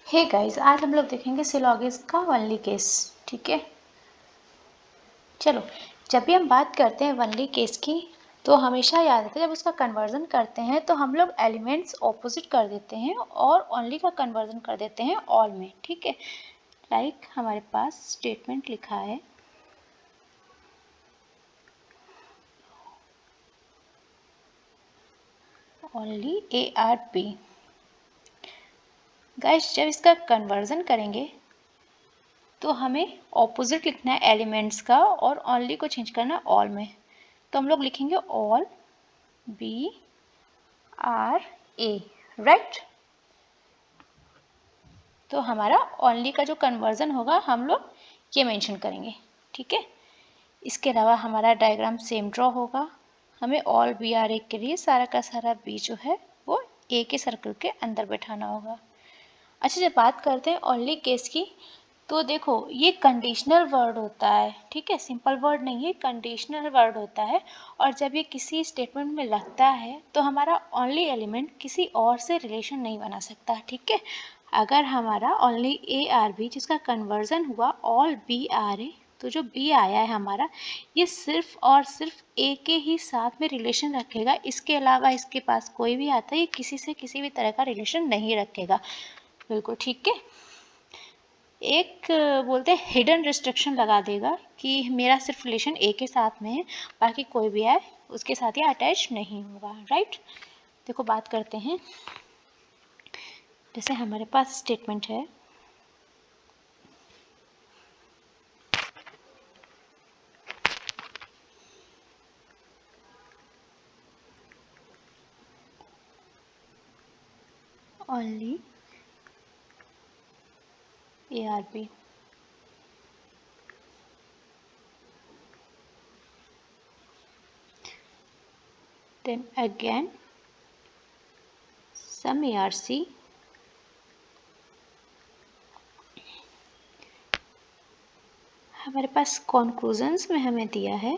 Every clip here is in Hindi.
हे गाइस, आज हम लोग देखेंगे सिलॉगिस का वनली केस। ठीक है, चलो। जब भी हम बात करते हैं वनली केस की तो हमेशा याद रखते हैं, जब उसका कन्वर्जन करते हैं तो हम लोग एलिमेंट्स ऑपोजिट कर देते हैं और ओनली का कन्वर्जन कर देते हैं ऑल में। ठीक है, लाइक हमारे पास स्टेटमेंट लिखा है only A are B. Guys, जब इसका कन्वर्जन करेंगे तो हमें ऑपोजिट लिखना है एलिमेंट्स का और ओनली को चेंज करना ऑल में। तो हम लोग लिखेंगे all B are A, right. तो हमारा ओनली का जो कन्वर्जन होगा हम लोग ये मेंशन करेंगे। ठीक है, इसके अलावा हमारा डायग्राम सेम ड्रॉ होगा। हमें ऑल बी आर ए के लिए सारा का सारा बी जो है वो ए के सर्कल के अंदर बैठाना होगा। अच्छा, जब बात करते हैं ओनली केस की तो देखो ये कंडीशनल वर्ड होता है। ठीक है, सिंपल वर्ड नहीं है, कंडीशनल वर्ड होता है। और जब ये किसी स्टेटमेंट में लगता है तो हमारा ओनली एलिमेंट किसी और से रिलेशन नहीं बना सकता। ठीक है, अगर हमारा ओनली ए आर बी जिसका कन्वर्जन हुआ ऑल बी आर ए, तो जो बी आया है हमारा ये सिर्फ और सिर्फ ए के ही साथ में रिलेशन रखेगा। इसके अलावा इसके पास कोई भी आता है ये किसी से किसी भी तरह का रिलेशन नहीं रखेगा। बिल्कुल ठीक है, एक बोलते हैं हिडन रिस्ट्रिक्शन लगा देगा कि मेरा सिर्फ रिलेशन ए के साथ में है, बाकी कोई भी आए उसके साथ ये अटैच नहीं होगा। राइट, देखो बात करते हैं। जैसे हमारे पास स्टेटमेंट है only A are B. then again some ARC हमारे पास कॉन्क्लूजन्स में हमें दिया है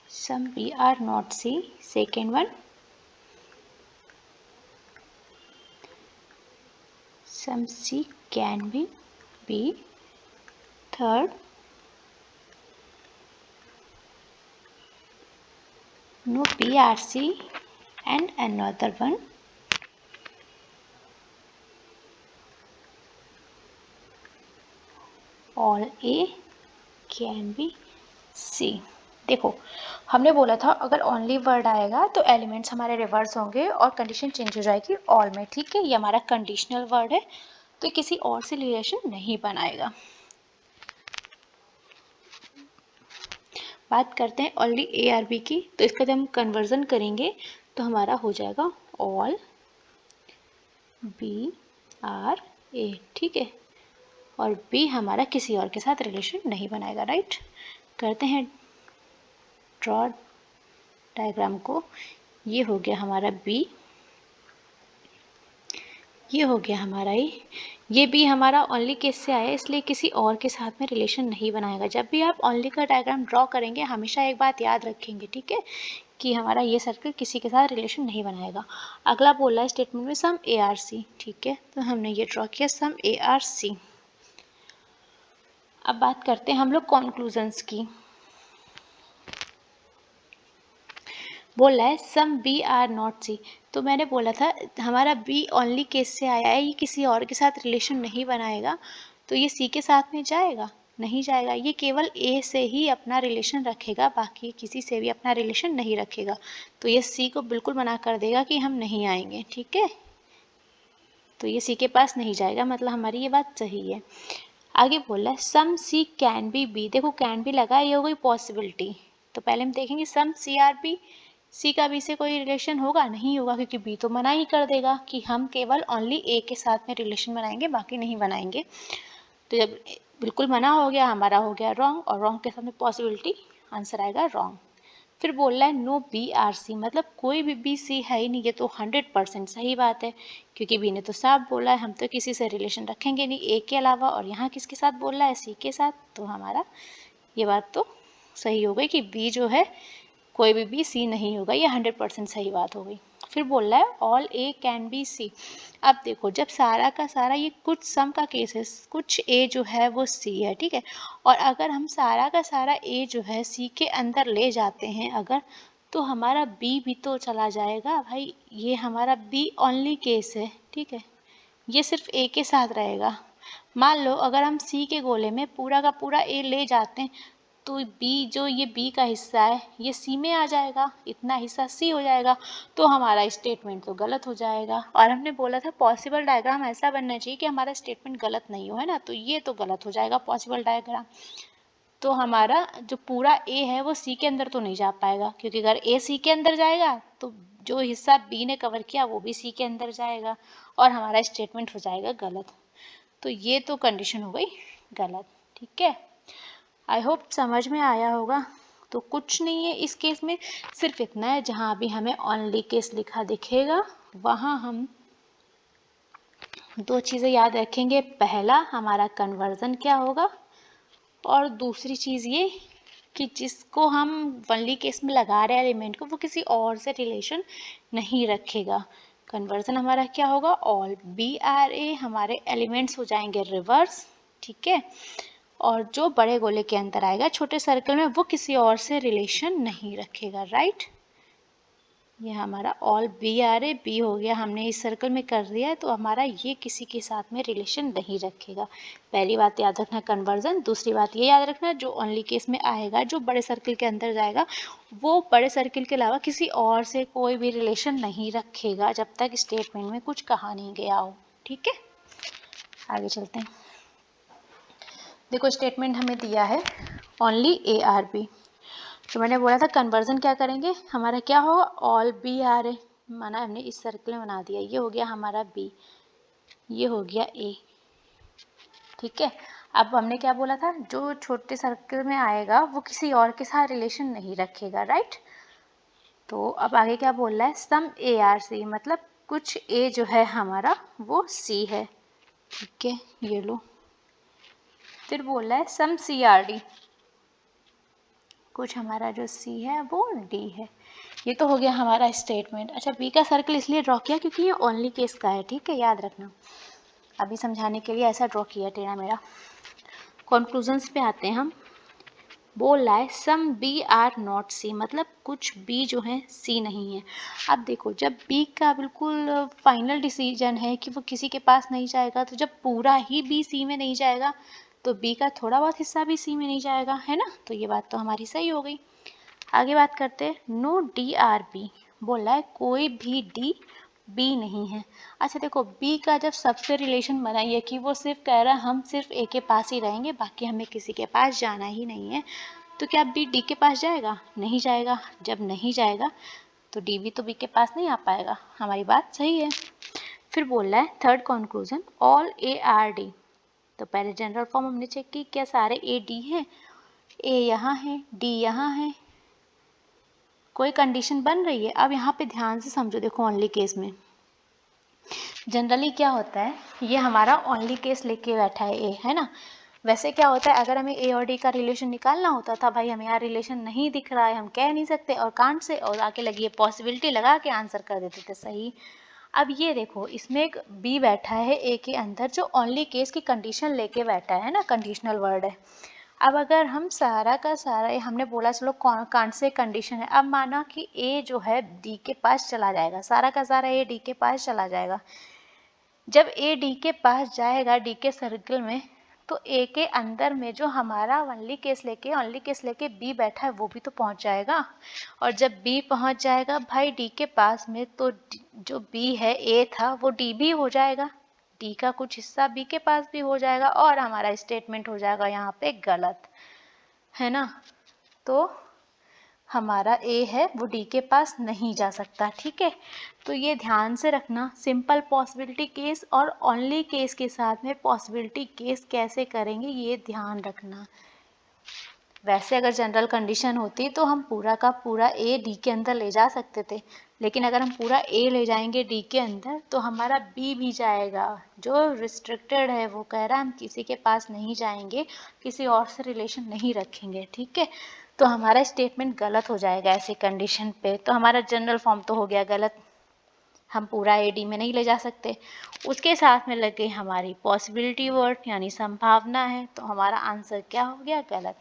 some B are not C, second one some C can be B, third no B are C and another one all A can be C। देखो हमने बोला था अगर ओनली वर्ड आएगा तो एलिमेंट्स हमारे रिवर्स होंगे और कंडीशन चेंज हो जाएगी ऑल में। ठीक है, ये हमारा कंडीशनल वर्ड है तो किसी और से रिलेशन नहीं बनाएगा। बात करते हैं ओनली ए आर बी की, तो इसका जब हम कन्वर्जन करेंगे तो हमारा हो जाएगा ऑल बी आर ए। ठीक है, और बी हमारा किसी और के साथ रिलेशन नहीं बनाएगा। राइट, करते हैं ड्रॉ डायग्राम को। ये हो गया हमारा बी, ये हो गया हमारा ये भी हमारा ओनली केस से आया इसलिए किसी और के साथ में रिलेशन नहीं बनाएगा। जब भी आप ओनली का डायग्राम ड्रॉ करेंगे हमेशा एक बात याद रखेंगे, ठीक है, कि हमारा ये सर्कल किसी के साथ रिलेशन नहीं बनाएगा। अगला बोला है स्टेटमेंट में सम ए आर सी। ठीक है, तो हमने ये ड्रॉ किया सम ए आर सी। अब बात करते हैं हम लोग कॉन्क्लूजन्स की। बोला है सम बी आर नॉट सी, तो मैंने बोला था हमारा बी ओनली केस से आया है, ये किसी और के साथ रिलेशन नहीं बनाएगा, तो ये सी के साथ में जाएगा नहीं जाएगा, ये केवल ए से ही अपना रिलेशन रखेगा, बाकी किसी से भी अपना रिलेशन नहीं रखेगा। तो ये सी को बिल्कुल मना कर देगा कि हम नहीं आएंगे। ठीक है, तो ये सी के पास नहीं जाएगा, मतलब हमारी ये बात सही है। आगे बोला है सम सी कैन बी बी। देखो कैन बी लगा, ये हो गई पॉसिबिलिटी। तो पहले हम देखेंगे सम सी आर बी, सी का बी से कोई रिलेशन होगा नहीं होगा, क्योंकि बी तो मना ही कर देगा कि हम केवल ओनली ए के साथ में रिलेशन बनाएंगे बाकी नहीं बनाएंगे। तो जब बिल्कुल मना हो गया हमारा हो गया रॉन्ग, और रॉन्ग के साथ में पॉसिबिलिटी आंसर आएगा रॉन्ग। फिर बोल रहा है नो बी आर सी, मतलब कोई भी बी सी है ही नहीं। ये तो 100% सही बात है, क्योंकि बी ने तो साफ बोला है हम तो किसी से रिलेशन रखेंगे नहीं ए के अलावा, और यहाँ किसके साथ बोल रहा है सी के साथ, तो हमारा ये बात तो सही हो गई कि बी जो है कोई भी बी सी नहीं होगा, ये 100% सही बात हो गई। फिर बोल रहा है all A can be C. अब देखो जब सारा का सारा ये कुछ सम का केस है, कुछ ए जो है वो सी है, ठीक है, और अगर हम सारा का सारा ए जो है सी के अंदर ले जाते हैं अगर, तो हमारा बी भी तो चला जाएगा भाई। ये हमारा बी ओनली केस है, ठीक है, ये सिर्फ ए के साथ रहेगा। मान लो अगर हम सी के गोले में पूरा का पूरा ए ले जाते हैं तो बी जो ये बी का हिस्सा है ये सी में आ जाएगा, इतना हिस्सा सी हो जाएगा, तो हमारा स्टेटमेंट तो गलत हो जाएगा। और हमने बोला था पॉसिबल डायग्राम ऐसा बनना चाहिए कि हमारा स्टेटमेंट गलत नहीं हो, है ना, तो ये तो गलत हो जाएगा पॉसिबल डायग्राम। तो हमारा जो पूरा ए है वो सी के अंदर तो नहीं जा पाएगा, क्योंकि अगर ए सी के अंदर जाएगा तो जो हिस्सा बी ने कवर किया वो भी सी के अंदर जाएगा और हमारा स्टेटमेंट हो जाएगा गलत। तो ये तो कंडीशन हो गई गलत, ठीक है। आई होप समझ में आया होगा। तो कुछ नहीं है इस केस में, सिर्फ इतना है जहाँ अभी हमें ओनली केस लिखा दिखेगा वहाँ हम दो चीज़ें याद रखेंगे। पहला हमारा कन्वर्जन क्या होगा, और दूसरी चीज़ ये कि जिसको हम ओनली केस में लगा रहे हैं एलिमेंट को वो किसी और से रिलेशन नहीं रखेगा। कन्वर्जन हमारा क्या होगा, ऑल बी आर ए, हमारे एलिमेंट्स हो जाएंगे रिवर्स, ठीक है, और जो बड़े गोले के अंदर आएगा छोटे सर्कल में वो किसी और से रिलेशन नहीं रखेगा, राइट। ये हमारा all B are A B हो गया, हमने इस सर्कल में कर दिया है, तो हमारा ये किसी के साथ में रिलेशन नहीं रखेगा। पहली बात याद रखना कन्वर्जन, दूसरी बात ये याद रखना जो ओनली केस में आएगा जो बड़े सर्कल के अंदर जाएगा वो बड़े सर्कल के अलावा किसी और से कोई भी रिलेशन नहीं रखेगा जब तक स्टेटमेंट में कुछ कहा नहीं गया हो, ठीक है। आगे चलते हैं। देखो स्टेटमेंट हमें दिया है ओनली ए आर बी, तो मैंने बोला था कन्वर्जन क्या करेंगे, हमारा क्या होगा ऑल बी आर ए, माना हमने इस सर्कल में बना दिया, ये हो गया हमारा बी, ये हो गया ए, ठीक है। अब हमने क्या बोला था, जो छोटे सर्कल में आएगा वो किसी और के साथ रिलेशन नहीं रखेगा, राइट। तो अब आगे क्या बोल रहा है, सम ए आर सी, मतलब कुछ ए जो है हमारा वो सी है, ठीक है, ये लो। फिर बोल रहा है सम सी आर डी, कुछ हमारा जो सी है वो डी है। ये तो हो गया हमारा स्टेटमेंट। अच्छा बी का सर्कल इसलिए ड्रॉ किया क्योंकि ये ओनली केस का है, ठीक है, याद रखना, अभी समझाने के लिए ऐसा ड्रॉ किया टेढ़ा मेरा। कंक्लूजन्स पे आते हैं हम। बोल रहा है सम बी आर नॉट सी, मतलब कुछ बी जो है सी नहीं है। अब देखो जब बी का बिल्कुल फाइनल डिसीजन है कि वो किसी के पास नहीं जाएगा, तो जब पूरा ही बी सी में नहीं जाएगा तो बी का थोड़ा बहुत हिस्सा भी सी में नहीं जाएगा, है ना, तो ये बात तो हमारी सही हो गई। आगे बात करते हैं, नो डी आर बी, बोला है कोई भी डी बी नहीं है। अच्छा देखो बी का जब सबसे रिलेशन बनाइए कि वो सिर्फ कह रहा है हम सिर्फ ए के पास ही रहेंगे, बाकी हमें किसी के पास जाना ही नहीं है, तो क्या बी डी के पास जाएगा, नहीं जाएगा। जब नहीं जाएगा तो डी भी तो बी के पास नहीं आ पाएगा, हमारी बात सही है। फिर बोल रहा है third conclusion all A R D, तो पहले जनरल फॉर्म हमने चेक की, क्या सारे ए डी हैं, ए यहाँ है डी यहाँ है, कोई कंडीशन बन रही है। अब यहाँ पे ध्यान से समझो, देखो ओनली केस में जनरली क्या होता है, ये हमारा ओनली केस लेके बैठा है ए, है ना। वैसे क्या होता है अगर हमें ए और डी का रिलेशन निकालना होता था, भाई हमें यहाँ रिलेशन नहीं दिख रहा है, हम कह नहीं सकते और कांट से और आके लगी है पॉसिबिलिटी लगा के आंसर कर देते थे सही। अब ये देखो इसमें एक बी बैठा है ए के अंदर जो ओनली केस की कंडीशन लेके बैठा है ना, कंडीशनल वर्ड है। अब अगर हम सारा का सारा, हमने बोला चलो कांट से कंडीशन है, अब माना कि ए जो है डी के पास चला जाएगा, सारा का सारा ए डी के पास चला जाएगा। जब ए डी के पास जाएगा डी के सर्कल में, तो ए के अंदर में जो हमारा ओनली केस लेके बी बैठा है वो भी तो पहुंच जाएगा, और जब बी पहुंच जाएगा भाई डी के पास में, तो जो बी है ए था वो डी भी हो जाएगा, डी का कुछ हिस्सा बी के पास भी हो जाएगा और हमारा स्टेटमेंट हो जाएगा यहाँ पे गलत, है ना। तो हमारा ए है वो डी के पास नहीं जा सकता, ठीक है। तो ये ध्यान से रखना, सिंपल पॉसिबिलिटी केस और ओनली केस के साथ में पॉसिबिलिटी केस कैसे करेंगे ये ध्यान रखना। वैसे अगर जनरल कंडीशन होती तो हम पूरा का पूरा ए डी के अंदर ले जा सकते थे, लेकिन अगर हम पूरा ए ले जाएंगे डी के अंदर तो हमारा बी भी जाएगा, जो रिस्ट्रिक्टेड है वो कह रहा है हम किसी के पास नहीं जाएंगे, किसी और से रिलेशन नहीं रखेंगे, ठीक है। तो हमारा स्टेटमेंट गलत हो जाएगा ऐसे कंडीशन पे। तो हमारा जनरल फॉर्म तो हो गया गलत, हम पूरा एडी में नहीं ले जा सकते। उसके साथ में लग गई हमारी पॉसिबिलिटी वर्ड यानी संभावना है, तो हमारा आंसर क्या हो गया? गलत।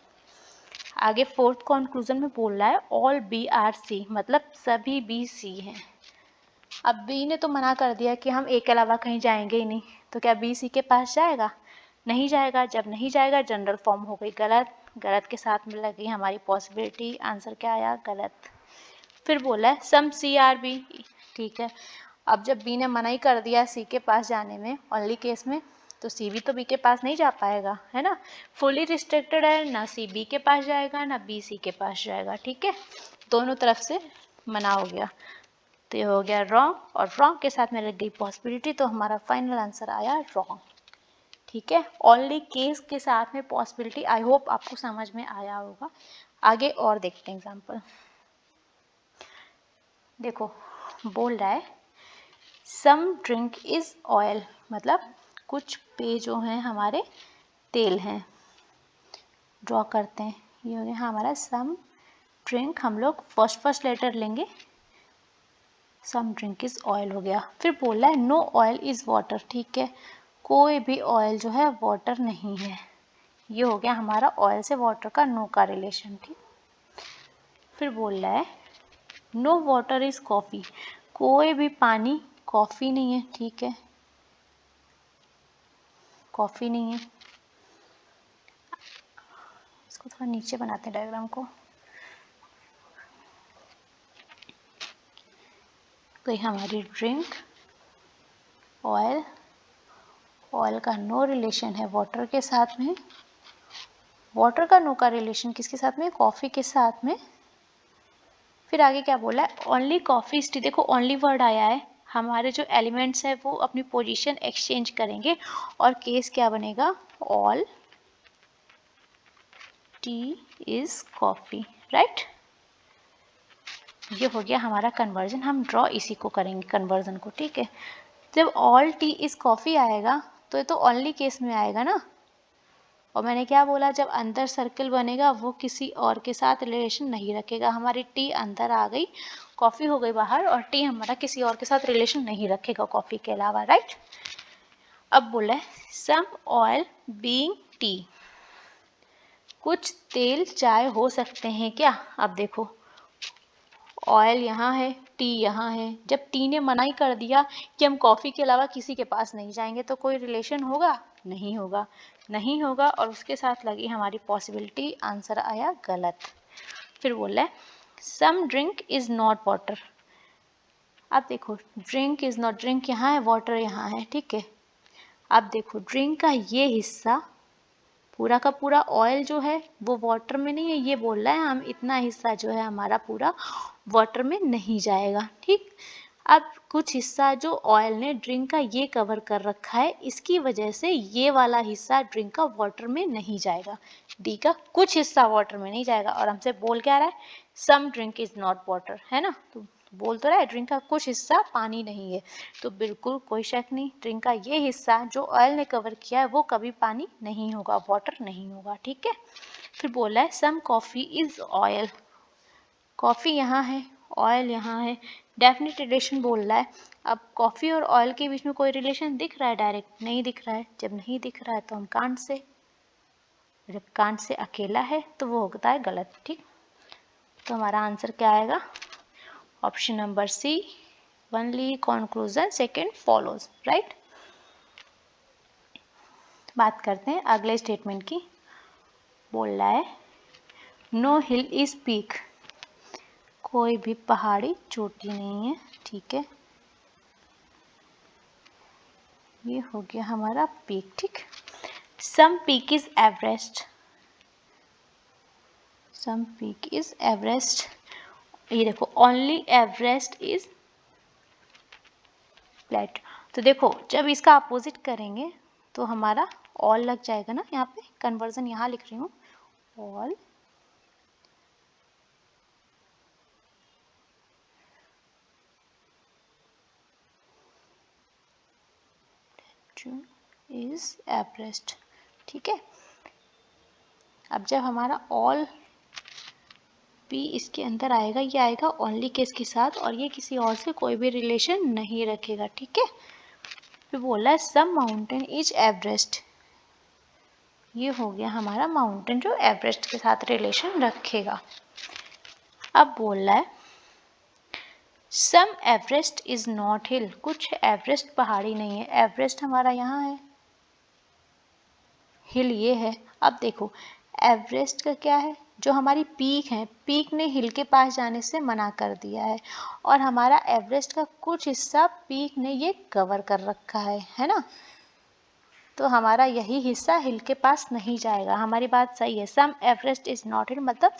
आगे फोर्थ कंक्लूजन में बोल रहा है ऑल बी आर सी, मतलब सभी बी सी हैं। अब बी ने तो मना कर दिया कि हम ए के अलावा कहीं जाएंगे ही नहीं, तो क्या बी सी के पास जाएगा? नहीं जाएगा। जब नहीं जाएगा जनरल फॉर्म हो गई गलत। गलत के साथ में लगी हमारी पॉसिबिलिटी, आंसर क्या आया? गलत। फिर बोला है सम सी आर बी, ठीक है। अब जब बी ने मना ही कर दिया सी के पास जाने में ओनली केस में, तो सी भी तो बी के पास नहीं जा पाएगा, है ना। फुली रिस्ट्रिक्टेड है, ना सी बी के पास जाएगा ना बी सी के पास जाएगा, ठीक है। दोनों तरफ से मना हो गया, तो ये हो गया रॉन्ग, और रॉन्ग के साथ में लग गई पॉसिबिलिटी, तो हमारा फाइनल आंसर आया रॉन्ग, ठीक है। ओनली केस के साथ में पॉसिबिलिटी, आई होप आपको समझ में आया होगा। आगे और देखते हैं एग्जाम्पल। देखो बोल रहा है सम ड्रिंक इज ऑयल, मतलब कुछ पेय जो हैं हमारे तेल हैं। ड्रॉ करते हैं, ये हो गया हमारा सम ड्रिंक, हम लोग फर्स्ट लेटर लेंगे, सम ड्रिंक इज ऑयल हो गया। फिर बोल रहा है नो ऑयल इज वाटर, ठीक है, कोई भी ऑयल जो है वाटर नहीं है। ये हो गया हमारा ऑयल से वाटर का नो का रिलेशन, ठीक। फिर बोल रहा है नो वाटर इज कॉफ़ी, कोई भी पानी कॉफ़ी नहीं है, ठीक है, कॉफ़ी नहीं है। इसको थोड़ा नीचे बनाते हैं डायग्राम को। तो ये हमारी ड्रिंक, ऑयल, ऑयल का नो रिलेशन है वाटर के साथ में, वाटर का नो का रिलेशन किसके साथ में? कॉफ़ी के साथ में। फिर आगे क्या बोला है? ओनली कॉफ़ी टी, देखो ओनली वर्ड आया है, हमारे जो एलिमेंट्स हैं वो अपनी पोजीशन एक्सचेंज करेंगे, और केस क्या बनेगा? All T is coffee, right. ये हो गया हमारा कन्वर्जन, हम ड्रॉ इसी को करेंगे कन्वर्जन को, ठीक है। जब ऑल टी इज कॉफ़ी आएगा तो ये तो ओनली केस में आएगा ना, और मैंने क्या बोला? जब अंदर सर्कल बनेगा वो किसी और के साथ रिलेशन नहीं रखेगा। हमारी टी अंदर आ गई, कॉफ़ी हो गई बाहर, और टी हमारा किसी और के साथ रिलेशन नहीं रखेगा कॉफ़ी के अलावा, राइट। अब बोला है सम ऑयल बीइंग टी, कुछ तेल चाय हो सकते हैं क्या? अब देखो ऑयल यहाँ है, टी यहाँ है। जब टी ने मना ही कर दिया कि हम कॉफ़ी के अलावा किसी के पास नहीं जाएंगे, तो कोई रिलेशन होगा? नहीं होगा, नहीं होगा। और उसके साथ लगी हमारी पॉसिबिलिटी, आंसर आया गलत। फिर बोला है सम ड्रिंक इज नॉट वाटर। अब देखो ड्रिंक इज नॉट, ड्रिंक यहाँ है, वाटर यहाँ है, ठीक है। अब देखो ड्रिंक का ये हिस्सा पूरा का पूरा ऑयल जो है वो वाटर में नहीं है, ये बोल रहा है हम इतना हिस्सा जो है हमारा पूरा वाटर में नहीं जाएगा, ठीक। अब कुछ हिस्सा जो ऑयल ने ड्रिंक का ये कवर कर रखा है, इसकी वजह से ये वाला हिस्सा ड्रिंक का वाटर में नहीं जाएगा। डी का कुछ हिस्सा वाटर में नहीं जाएगा, और हमसे बोल क्या रहा है? सम ड्रिंक इज नॉट वाटर, है ना। तो बोल तो रहा है ड्रिंक का कुछ हिस्सा पानी नहीं है, तो बिल्कुल कोई शक नहीं, ड्रिंक का ये हिस्सा जो ऑयल ने कवर किया है वो कभी पानी नहीं होगा, वाटर नहीं होगा, ठीक है। फिर बोला है some coffee is oil, coffee यहाँ है, ऑयल यहाँ है, डेफिनेट रिलेशन बोल रहा है। अब कॉफ़ी और ऑयल के बीच में कोई रिलेशन दिख रहा है? डायरेक्ट नहीं दिख रहा है। जब नहीं दिख रहा है तो हम कांट से, जब कांट से अकेला है तो वो होता है गलत, ठीक। तो हमारा आंसर क्या आएगा? Option number C, only conclusion second follows, right. बात करते हैं अगले स्टेटमेंट की। बोल रहा है नो हिल इज पीक, कोई भी पहाड़ी चोटी नहीं है, ठीक है। ये हो गया हमारा पीक, ठीक। Some peak is Everest, some peak is Everest, ये देखो ओनली एवरेस्ट इज फ्लैट। तो देखो जब इसका अपोजिट करेंगे तो हमारा ऑल लग जाएगा ना, यहाँ पे कन्वर्जन यहाँ लिख रही हूँ, ऑल इज एवरेस्ट, ठीक है। अब जब हमारा ऑल पी इसके अंदर आएगा, ये आएगा ओनली केस के साथ और ये किसी और से कोई भी रिलेशन नहीं रखेगा, ठीक है। फिर बोला है सम माउंटेन इज एवरेस्ट, ये हो गया हमारा माउंटेन जो एवरेस्ट के साथ रिलेशन रखेगा। अब बोल रहा है सम एवरेस्ट इज नॉट हिल, कुछ एवरेस्ट पहाड़ी नहीं है, एवरेस्ट हमारा यहाँ है, हिल ये है। अब देखो एवरेस्ट का क्या है, जो हमारी पीक है, पीक ने हिल के पास जाने से मना कर दिया है और हमारा एवरेस्ट का कुछ हिस्सा पीक ने ये कवर कर रखा है ना, तो हमारा यही हिस्सा हिल के पास नहीं जाएगा। हमारी बात सही है, सम एवरेस्ट इज नॉट हिल मतलब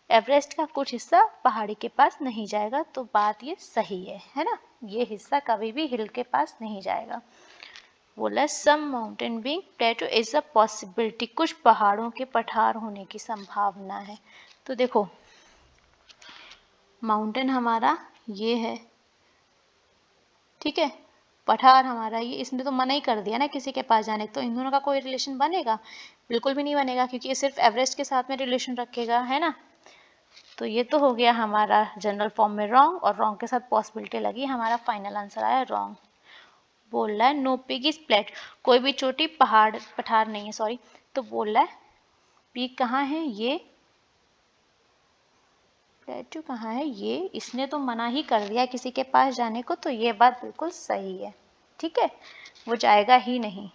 एवरेस्ट का कुछ हिस्सा पहाड़ी के पास नहीं जाएगा, तो बात ये सही है ना, ये हिस्सा कभी भी हिल के पास नहीं जाएगा। बोला some mountain being plateau is a possibility, कुछ पहाड़ों के पठार होने की संभावना है। तो देखो माउंटेन हमारा ये है, ठीक है, पठार हमारा ये, इसने तो मना ही कर दिया ना किसी के पास जाने, तो इन दोनों का कोई रिलेशन बनेगा? बिल्कुल भी नहीं बनेगा, क्योंकि ये सिर्फ एवरेस्ट के साथ में रिलेशन रखेगा, है ना। तो ये तो हो गया हमारा जनरल फॉर्म में रॉन्ग, और रॉन्ग के साथ पॉसिबिलिटी लगी, हमारा फाइनल आंसर आया रॉन्ग। बोल रहा है नो पीक इज फ्लैट, कोई भी चोटी पहाड़ पठार नहीं है, सॉरी। तो बोल रहा है पीक कहाँ है, ये प्लेटू कहाँ है, ये, इसने तो मना ही कर दिया किसी के पास जाने को, तो ये बात बिल्कुल सही है, ठीक है, वो जाएगा ही नहीं।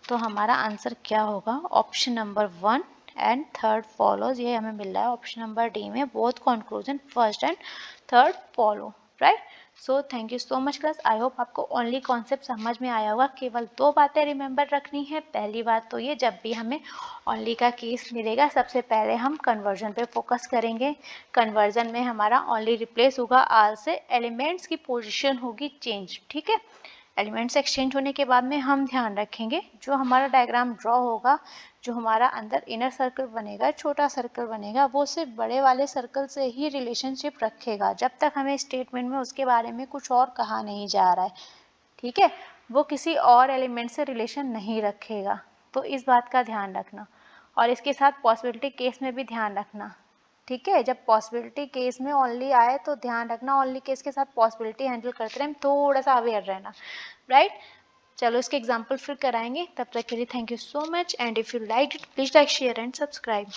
तो हमारा आंसर क्या होगा, ऑप्शन नंबर 1 एंड 3 फॉलोज, ये हमें मिल रहा है ऑप्शन नंबर डी में, both conclusion first and third follow, right. So thank you so much class, I hope आपको ओनली कॉन्सेप्ट समझ में आया होगा। केवल 2 बातें रिमेंबर रखनी है। पहली बात तो ये, जब भी हमें ओनली का केस मिलेगा सबसे पहले हम कन्वर्जन पे फोकस करेंगे। कन्वर्जन में हमारा ओनली रिप्लेस होगा आल से, एलिमेंट्स की पोजिशन होगी चेंज, ठीक है। एलिमेंट्स एक्सचेंज होने के बाद में हम ध्यान रखेंगे जो हमारा डायग्राम ड्रॉ होगा, जो हमारा अंदर इनर सर्कल बनेगा, छोटा सर्कल बनेगा, वो सिर्फ बड़े वाले सर्कल से ही रिलेशनशिप रखेगा, जब तक हमें स्टेटमेंट में उसके बारे में कुछ और कहा नहीं जा रहा है, ठीक है। वो किसी और एलिमेंट से रिलेशन नहीं रखेगा, तो इस बात का ध्यान रखना। और इसके साथ पॉसिबिलिटी केस में भी ध्यान रखना, ठीक है। जब पॉसिबिलिटी केस में ओनली आए तो ध्यान रखना ओनली केस के साथ पॉसिबिलिटी हैंडल करते रहें, थोड़ा सा अवेयर रहना, राइट। चलो इसके एग्जाम्पल फिर कराएंगे, तब तक के लिए thank you so much, and if you like it please like share and subscribe.